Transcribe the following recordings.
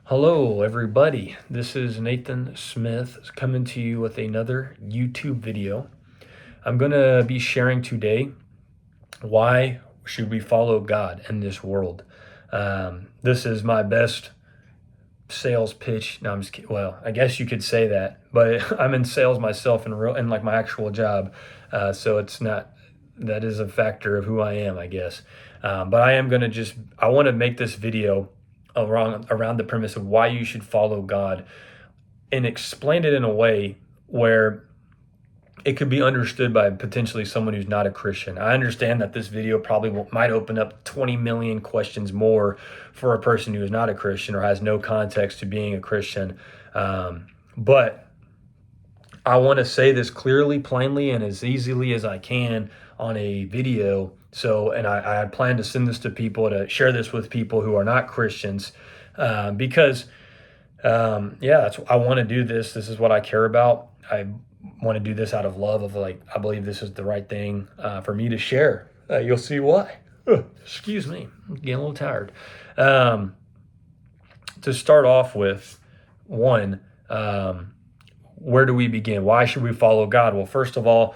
Hello, everybody. This is Nathan Smith coming to you with another YouTube video. I'm going to be sharing today why should we follow God in this world. This is my best sales pitch. No, I'm just kidding. Well, I guess you could say that, but I'm in sales myself in like my actual job, so it's not. That is a factor of who I am, I guess. But I am going to I want to make this video around the premise of why you should follow God and explain it in a way where it could be understood by potentially someone who's not a Christian. I understand that this video probably might open up 20 million questions more for a person who is not a Christian or has no context to being a Christian. But I want to say this clearly, plainly, and as easily as I can on a video. And I plan to send this to people, to share this with people who are not Christians, because I want to do this. This is what I care about. I want to do this out of love of I believe this is the right thing for me to share. You'll see why. Excuse me, I'm getting a little tired. To start off with, where do we begin? Why should we follow God? Well, first of all,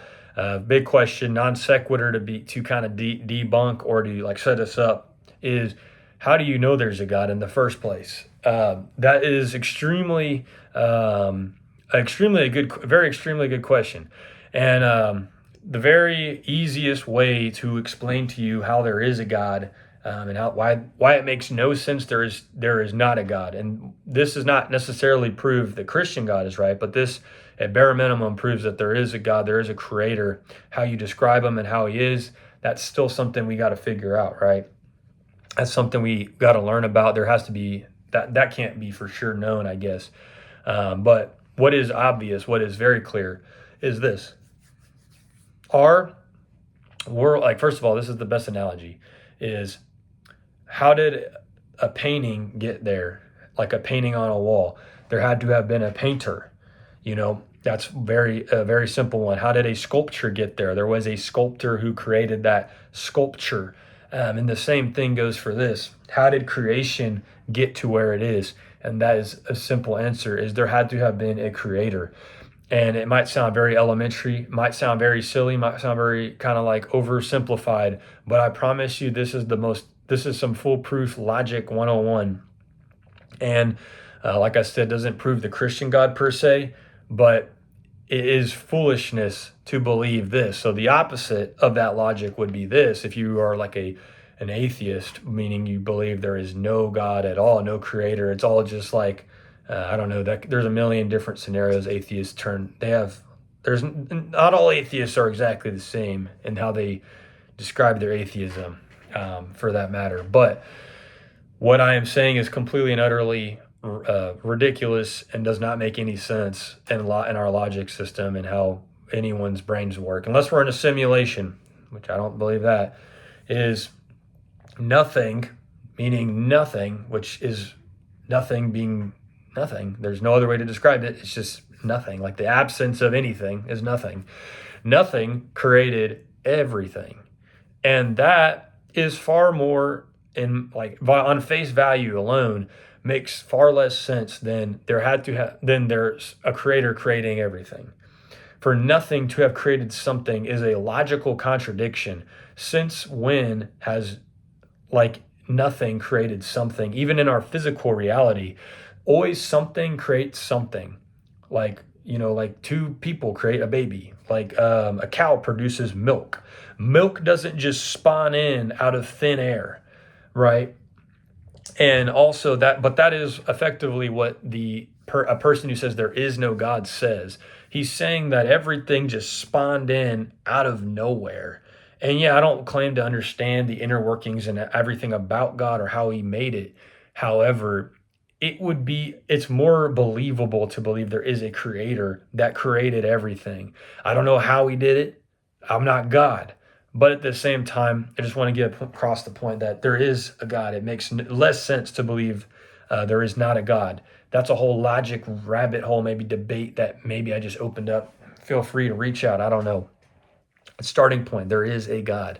big question, non sequitur to kind of debunk or to set us up is, how do you know there's a God in the first place? That is extremely extremely good question. And the very easiest way to explain to you how there is a God, and why it makes no sense there is not a God. And this does not necessarily prove that Christian God is right, but this at bare minimum proves that there is a God, there is a creator. How you describe him and how he is, that's still something we got to figure out, right? That's something we got to learn about. There has to be that can't be for sure known, I guess. But what is obvious, what is very clear, is this: our world. First of all, this is the best analogy: is how did a painting get there? Like a painting on a wall, there had to have been a painter. That's a very simple one. How did a sculpture get there? There was a sculptor who created that sculpture. And the same thing goes for this. How did creation get to where it is? And that is a simple answer: is there had to have been a creator. And it might sound very elementary, might sound very silly, might sound very kind of oversimplified, but I promise you this is some foolproof logic 101. And like I said, doesn't prove the Christian God per se, but it is foolishness to believe this. So the opposite of that logic would be this: if you are an atheist, meaning you believe there is no God at all, no creator, it's all just I don't know, that there's a million different scenarios atheists there's not all atheists are exactly the same in how they describe their atheism, for that matter. But what I am saying is completely and utterly ridiculous and does not make any sense in our logic system and how anyone's brains work, unless we're in a simulation, which I don't believe that. Is nothing, meaning nothing, which is nothing being nothing. There's no other way to describe it. It's just nothing. Like the absence of anything is nothing. Nothing created everything. And that is far more, on face value alone, makes far less sense than there's a creator creating everything. For nothing to have created something is a logical contradiction. Since when has nothing created something? Even in our physical reality, always something creates something. Like two people create a baby. A cow produces milk. Milk doesn't just spawn in out of thin air, right? And also that is effectively what a person who says there is no God says. He's saying that everything just spawned in out of nowhere. And yeah, I don't claim to understand the inner workings and everything about God or how he made it. However, it's more believable to believe there is a creator that created everything. I don't know how he did it. I'm not God. But at the same time, I just want to get across the point that there is a God. It makes less sense to believe there is not a God. That's a whole logic rabbit hole, maybe debate that maybe I just opened up. Feel free to reach out. I don't know. Starting point, there is a God.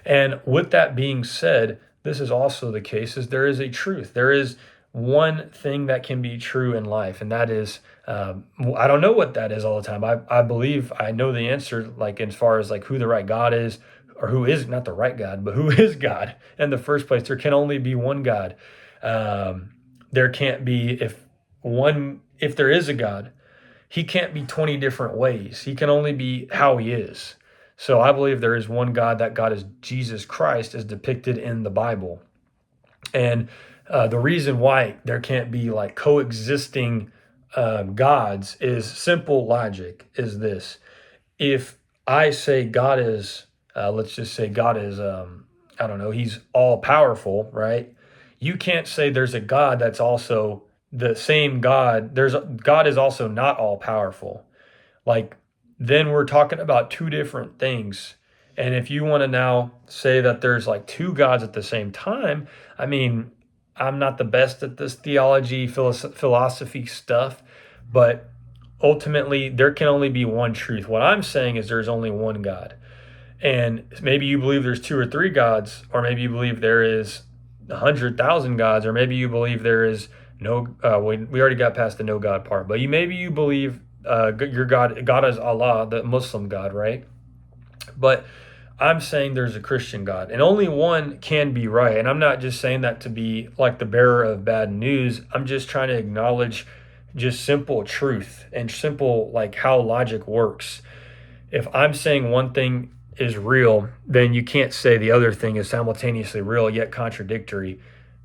And with that being said, this is also the case, is there is a truth. There is one thing that can be true in life, and that is, I don't know what that is all the time. I believe I know the answer, like as far as like who the right God is, or who is not the right God, but who is God in the first place. There can only be one God. There can't be if there is a God, he can't be 20 different ways. He can only be how he is. So I believe there is one God. That God is Jesus Christ, as depicted in the Bible. And the reason why there can't be like coexisting gods is simple logic. Is this: if I say God is, let's just say God is, I don't know, he's all powerful, right? You can't say there's a God that's also the same God. God is also not all powerful. Like, then we're talking about two different things. And if you want to now say that there's like two gods at the same time, I mean, I'm not the best at this theology, philosophy stuff, but ultimately there can only be one truth. What I'm saying is there's only one God. And maybe you believe there's two or three gods, or maybe you believe there is 100,000 gods, or maybe you believe there is no. We already got past the no God part, but maybe you believe your God is Allah, the Muslim God, right? But I'm saying there's a Christian God, and only one can be right. And I'm not just saying that to be like the bearer of bad news. I'm just trying to acknowledge just simple truth and simple like how logic works. If I'm saying one thing is real, then you can't say the other thing is simultaneously real yet contradictory.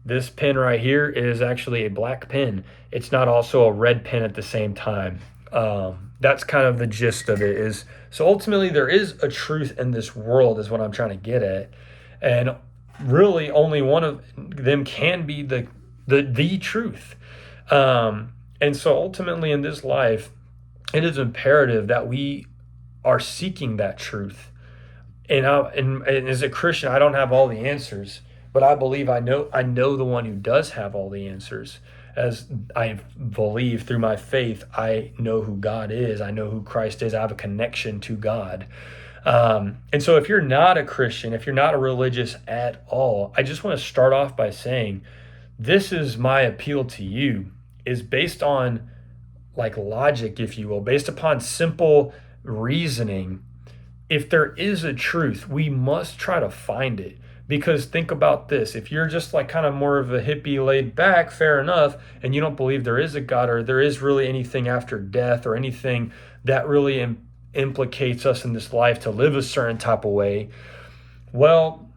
This pen right here is actually a black pen. It's not also a red pen at the same time. That's kind of the gist of it. Is so ultimately there is a truth in this world, is what I'm trying to get at, and really only one of them can be the truth. And so ultimately in this life, it is imperative that we are seeking that truth. And as a Christian, I don't have all the answers, but I believe I know the one who does have all the answers. As I believe through my faith, I know who God is. I know who Christ is. I have a connection to God. And so if you're not a Christian, if you're not a religious at all, I just want to start off by saying this is my appeal to you, is based on like logic, if you will, based upon simple reasoning. If there is a truth, we must try to find it. Because think about this: if you're just like kind of more of a hippie, laid back, fair enough, and you don't believe there is a God, or there is really anything after death, or anything that really implicates us in this life to live a certain type of way, well,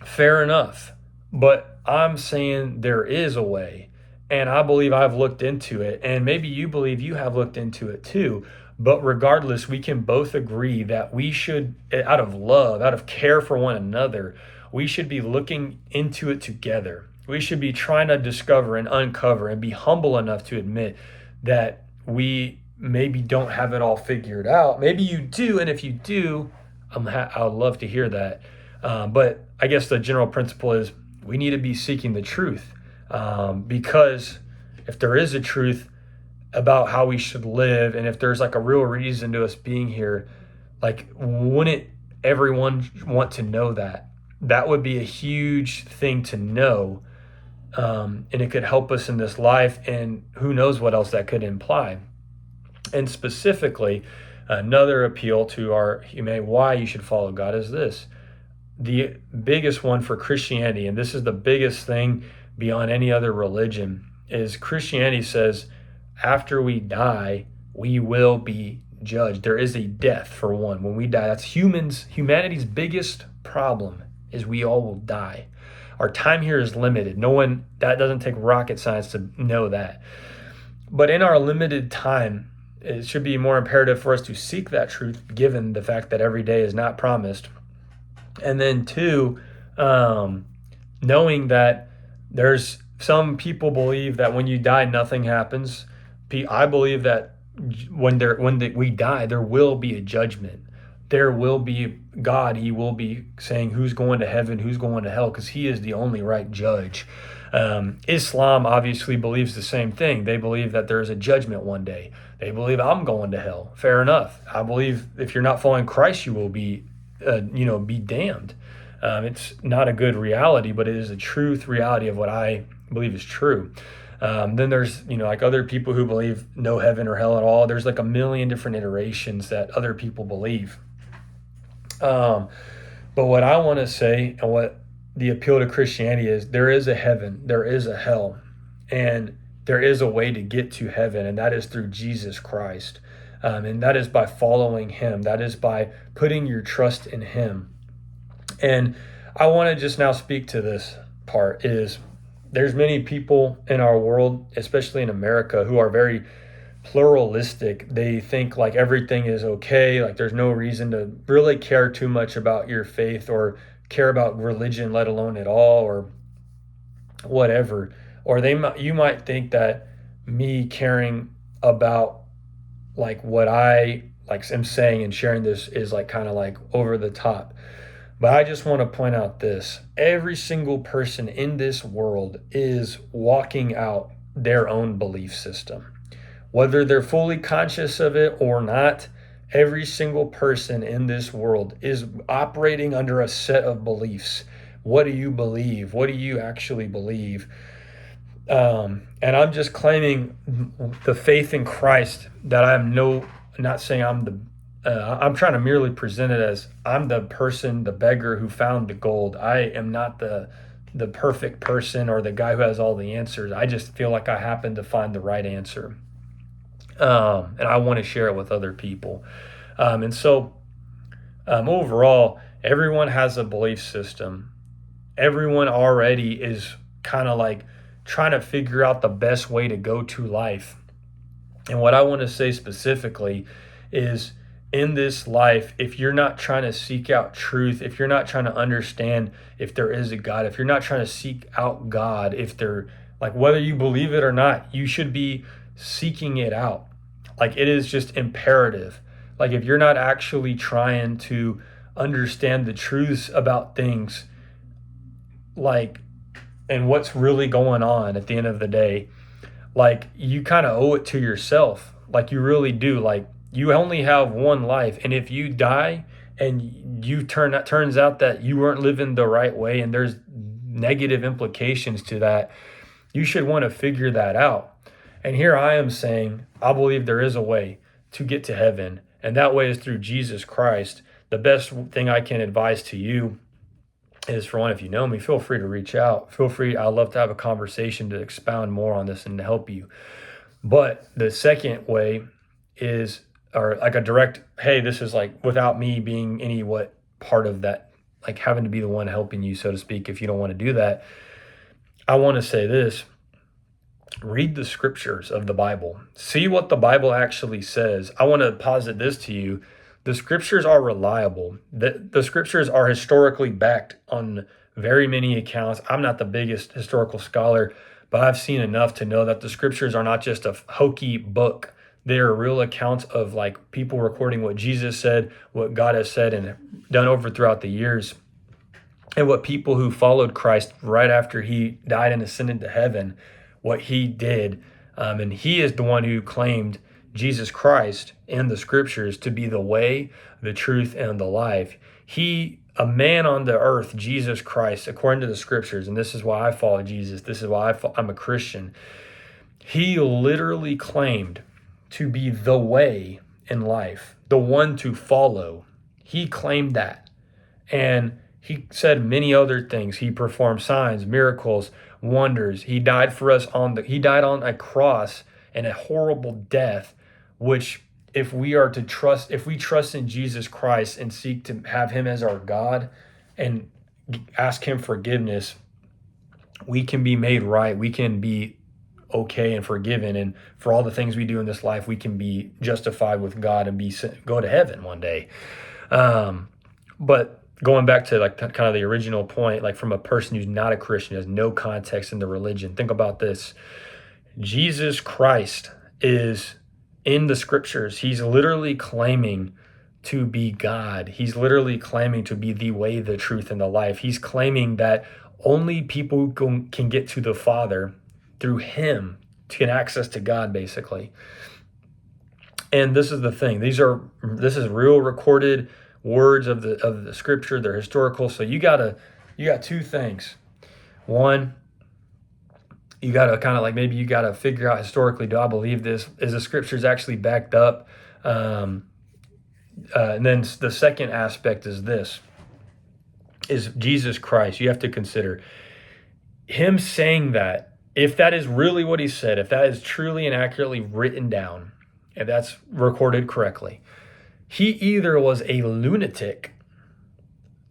fair enough. But I'm saying there is a way, and I believe I've looked into it, and maybe you believe you have looked into it too. But regardless, we can both agree that we should, out of love, out of care for one another, we should be looking into it together. We should be trying to discover and uncover and be humble enough to admit that we maybe don't have it all figured out. Maybe you do, and if you do, I'd love to hear that. But I guess the general principle is we need to be seeking the truth, because if there is a truth about how we should live, and if there's like a real reason to us being here, like wouldn't everyone want to know that? That would be a huge thing to know, and it could help us in this life, and who knows what else that could imply. And specifically, another appeal to our humanity, why you should follow God, is this: the biggest one for Christianity, and this is the biggest thing beyond any other religion, is Christianity says after we die, we will be judged. There is a death, for one. When we die, that's humanity's biggest problem, is we all will die. Our time here is limited. That doesn't take rocket science to know that. But in our limited time, it should be more imperative for us to seek that truth, given the fact that every day is not promised. And then two, knowing that there's some people believe that when you die, nothing happens. I believe that when we die, there will be a judgment. There will be God. He will be saying who's going to heaven, who's going to hell, because he is the only right judge. Islam obviously believes the same thing. They believe that there is a judgment one day. They believe I'm going to hell. Fair enough. I believe if you're not following Christ, you will be damned. It's not a good reality, but it is a truth reality of what I believe is true. Then there's, like other people who believe no heaven or hell at all. There's like a million different iterations that other people believe. But what I want to say, and what the appeal to Christianity is, there is a heaven, there is a hell, and there is a way to get to heaven, and that is through Jesus Christ. And that is by following him. That is by putting your trust in him. And I want to just now speak to this part is there's many people in our world, especially in America, who are very pluralistic. They think like everything is okay, like there's no reason to really care too much about your faith or care about religion, let alone at all, or whatever. Or you might think that me caring about like what I like am saying and sharing this is like kind of like over the top. But I just want to point out this. Every single person in this world is walking out their own belief system. Whether they're fully conscious of it or not, every single person in this world is operating under a set of beliefs. What do you believe? What do you actually believe? And I'm just claiming the faith in Christ that not saying I'm trying to merely present it as I'm the person, the beggar who found the gold. I am not the perfect person or the guy who has all the answers. I just feel like I happen to find the right answer. And I want to share it with other people. And so overall, everyone has a belief system. Everyone already is kind of like trying to figure out the best way to go to life. And what I want to say specifically is in this life, if you're not trying to seek out truth, if you're not trying to understand if there is a God, if you're not trying to seek out God, if they're like whether you believe it or not, you should be seeking it out. Like it is just imperative. Like if you're not actually trying to understand the truths about things, like and what's really going on at the end of the day, like you kind of owe it to yourself. Like you really do. Like you only have one life, and if you die and turns out that you weren't living the right way and there's negative implications to that, you should want to figure that out. And here I am saying I believe there is a way to get to heaven, and that way is through Jesus Christ. The best thing I can advise to you is, for one, if you know me, feel free to reach out. Feel free. I'd love to have a conversation to expound more on this and to help you. But the second way is, or like a direct, hey, this is like without me being any part of that, like having to be the one helping you, so to speak, if you don't want to do that. I want to say this. Read the scriptures of the Bible. See what the Bible actually says. I want to posit this to you. The scriptures are reliable. The scriptures are historically backed on very many accounts. I'm not the biggest historical scholar, but I've seen enough to know that the scriptures are not just a hokey book. They are real accounts of like people recording what Jesus said, what God has said and done over throughout the years, and what people who followed Christ right after he died and ascended to heaven, what he did. And he is the one who claimed Jesus Christ in the scriptures to be the way, the truth, and the life. A man on the earth, Jesus Christ, according to the scriptures, and this is why I follow Jesus, this is why I'm a Christian, he literally claimed to be the way in life, the one to follow. He claimed that. And he said many other things. He performed signs, miracles, wonders. He died for us he died on a cross and a horrible death, which if we trust in Jesus Christ and seek to have him as our God and ask him forgiveness, we can be made right. We can be okay and forgiven. And for all the things we do in this life, we can be justified with God and go to heaven one day. But going back to like kind of the original point, like from a person who's not a Christian, has no context in the religion, think about this. Jesus Christ is in the scriptures. He's literally claiming to be God. He's literally claiming to be the way, the truth, and the life. He's claiming that only people who can get to the Father through him, to get access to God, basically. And this is the thing. This is real recorded words of the scripture. They're historical. So you got two things. One, you got to kind of like, maybe you got to figure out historically, do I believe this? Is the scriptures actually backed up? And then the second aspect is this, is Jesus Christ. You have to consider him saying that, if that is really what he said, if that is truly and accurately written down, if that's recorded correctly, he either was a lunatic.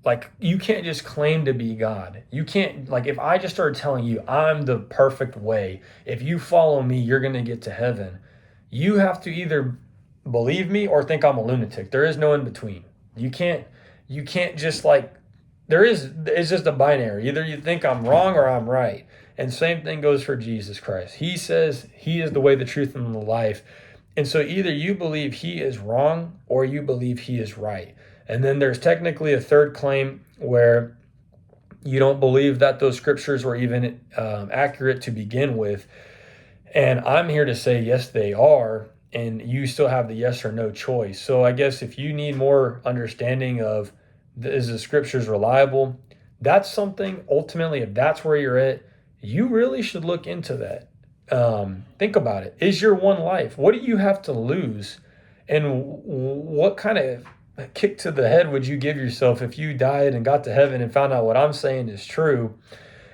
Like, you can't just claim to be God. You can't, like, if I just started telling you I'm the perfect way, if you follow me, you're going to get to heaven. You have to either believe me or think I'm a lunatic. There is no in between. You can't just like, it's just a binary. Either you think I'm wrong or I'm right. And same thing goes for Jesus Christ. He says he is the way, the truth, and the life. And so either you believe he is wrong or you believe he is right. And then there's technically a third claim where you don't believe that those scriptures were even accurate to begin with. And I'm here to say, yes, they are. And you still have the yes or no choice. So I guess if you need more understanding of, is the scriptures reliable? That's something, ultimately, if that's where you're at, you really should look into that. Think about it. Is your one life? What do you have to lose? And what kind of kick to the head would you give yourself if you died and got to heaven and found out what I'm saying is true,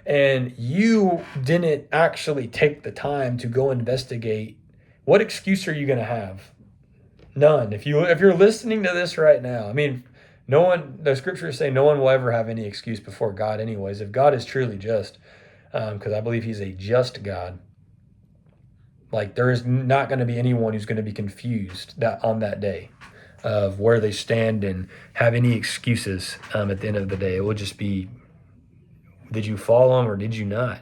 and you didn't actually take the time to go investigate? What excuse are you going to have? None. If you're listening to this right now, I mean, no one, the scriptures say no one will ever have any excuse before God anyways, if God is truly just, because I believe he's a just God. Like, there is not going to be anyone who's going to be confused that on that day of where they stand and have any excuses at the end of the day. It will just be, did you follow him or did you not?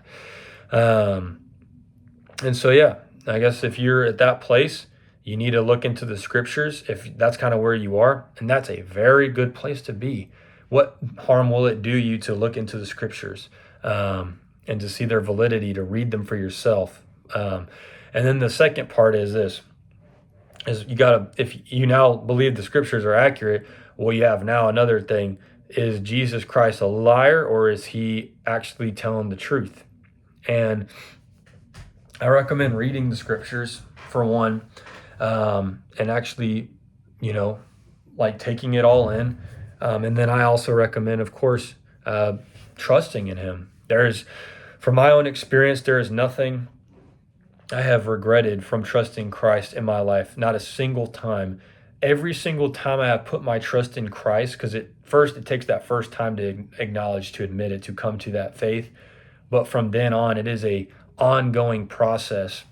And so, yeah, I guess if you're at that place, you need to look into the scriptures if that's kind of where you are. And that's a very good place to be. What harm will it do you to look into the scriptures and to see their validity, to read them for yourself? And then the second part is this, is you got to, if you now believe the scriptures are accurate, well, you have now another thing. Is Jesus Christ a liar, or is he actually telling the truth? And I recommend reading the scriptures for one, and actually, like taking it all in. And then I also recommend, of course, trusting in him. From my own experience, there is nothing I have regretted from trusting Christ in my life. Not a single time. Every single time I have put my trust in Christ, because it takes that first time to acknowledge, to admit it, to come to that faith. But from then on, it is a ongoing process.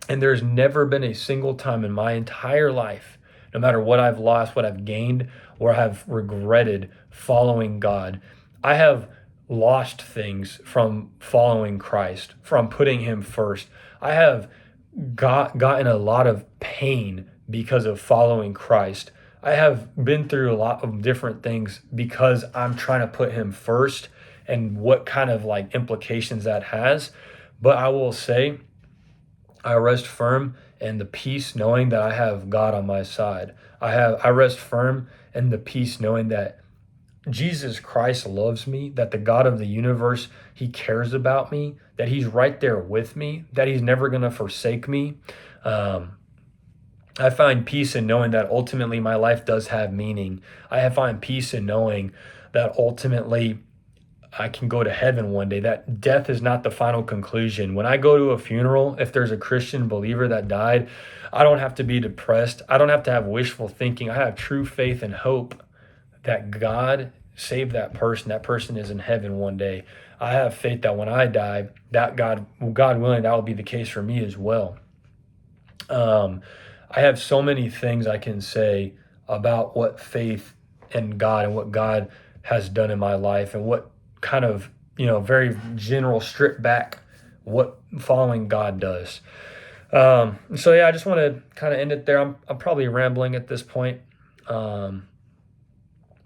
And there's never been a single time in my entire life, no matter what I've lost, what I've gained, or have regretted following God. I have lost things from following Christ, from putting him first. I have gotten a lot of pain because of following Christ. I have been through a lot of different things because I'm trying to put him first, and what kind of like implications that has. But I will say, I rest firm in the peace knowing that I have God on my side. I rest firm in the peace knowing that Jesus Christ loves me, that the God of the universe, he cares about me, that he's right there with me, that he's never going to forsake me. I find peace in knowing that ultimately my life does have meaning. I find peace in knowing that ultimately I can go to heaven one day, that death is not the final conclusion. When I go to a funeral, if there's a Christian believer that died, I don't have to be depressed. I don't have to have wishful thinking. I have true faith and hope that God saved that person. That person is in heaven one day. I have faith that when I die, that God willing, that will be the case for me as well. I have so many things I can say about what faith in God and what God has done in my life, and what kind of, very general, strip back what following God does. So yeah, I just want to kind of end it there. I'm probably rambling at this point.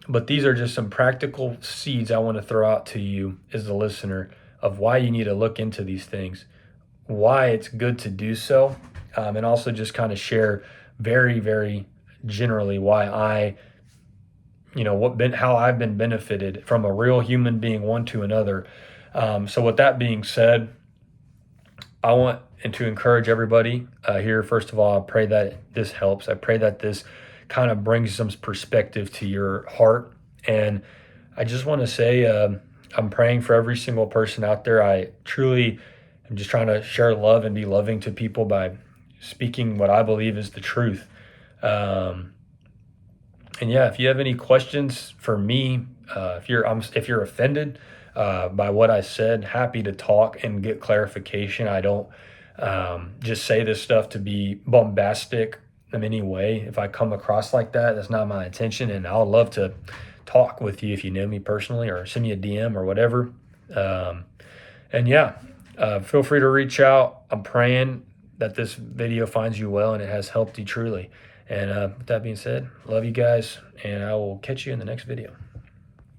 But these are just some practical seeds I want to throw out to you as the listener of why you need to look into these things, why it's good to do so, and also just kind of share very, very generally why how I've been benefited from a real human being, one to another. So with that being said, I want and to encourage everybody here. First of all, I pray that this helps. I pray that this kind of brings some perspective to your heart. And I just want to say, I'm praying for every single person out there. I truly am just trying to share love and be loving to people by speaking what I believe is the truth. Um, and yeah, if you have any questions for me, if you're offended by what I said, happy to talk and get clarification. I don't just say this stuff to be bombastic in any way. If I come across like that, that's not my intention, and I'll love to talk with you if you know me personally or send me a DM or whatever. Um, and yeah, feel free to reach out. I'm praying that this video finds you well and it has helped you truly. And with that being said, love you guys, and I will catch you in the next video.